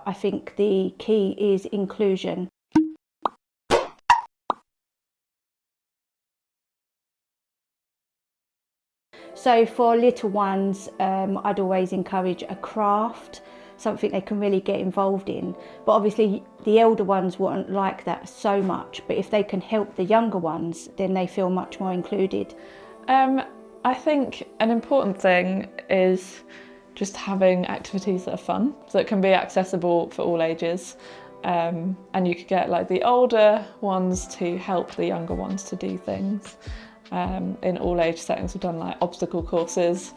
I think the key is inclusion. So for little ones, I'd always encourage a craft, something they can really get involved in. But obviously the elder ones wouldn't like that so much, but if they can help the younger ones, then they feel much more included. I think an important thing is just having activities that are fun, so it can be accessible for all ages. And you could get like the older ones to help the younger ones to do things. In all age settings, we've done like obstacle courses.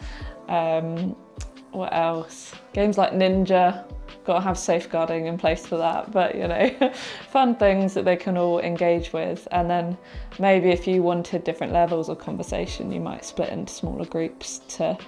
What else? Games like Ninja, got to have safeguarding in place for that, but you know, fun things that they can all engage with. And then maybe if you wanted different levels of conversation, you might split into smaller groups to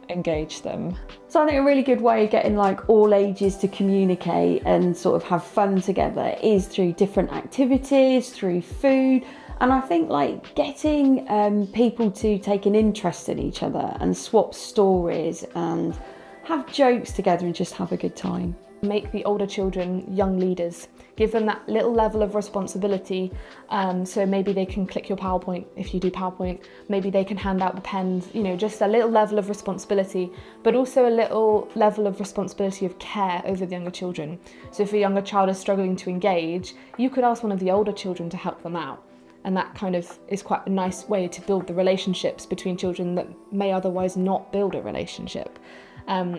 engage them. So I think a really good way of getting like all ages to communicate and sort of have fun together is through different activities, through food. And I think like getting people to take an interest in each other and swap stories and have jokes together and just have a good time. Make the older children young leaders. Give them that little level of responsibility. So maybe they can click your PowerPoint if you do PowerPoint. Maybe they can hand out the pens, you know, just a little level of responsibility, but also a little level of responsibility of care over the younger children. So if a younger child is struggling to engage, you could ask one of the older children to help them out. And that kind of is quite a nice way to build the relationships between children that may otherwise not build a relationship.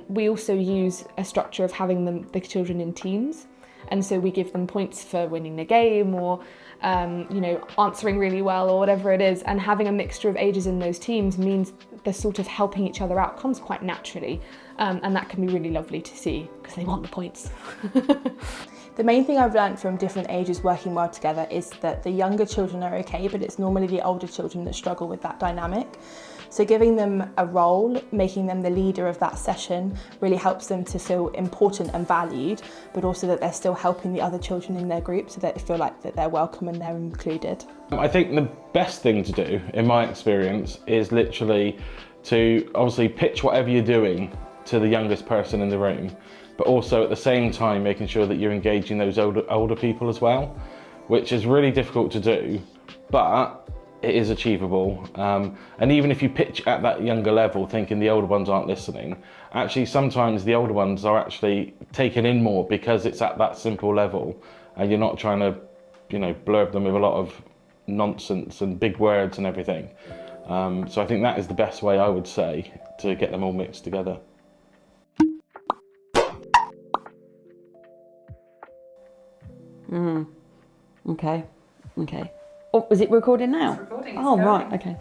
We also use a structure of having the children in teams. And so we give them points for winning the game or, you know, answering really well or whatever it is. And having a mixture of ages in those teams means the sort of helping each other out comes quite naturally. And that can be really lovely to see because they want the points. The main thing I've learned from different ages working well together is that the younger children are okay, but it's normally the older children that struggle with that dynamic. So giving them a role, making them the leader of that session really helps them to feel important and valued, but also that they're still helping the other children in their group so that they feel like that they're welcome and they're included. I think the best thing to do, in my experience, is literally to obviously pitch whatever you're doing to the youngest person in the room, but also at the same time making sure that you're engaging those older people as well, which is really difficult to do, but it is achievable. And even if you pitch at that younger level thinking the older ones aren't listening, actually sometimes the older ones are actually taken in more because it's at that simple level and you're not trying to, you know, blurb them with a lot of nonsense and big words and everything. So I think that is the best way, I would say, to get them all mixed together. Okay. Oh, is it recording now? It's recording. Oh, right, okay.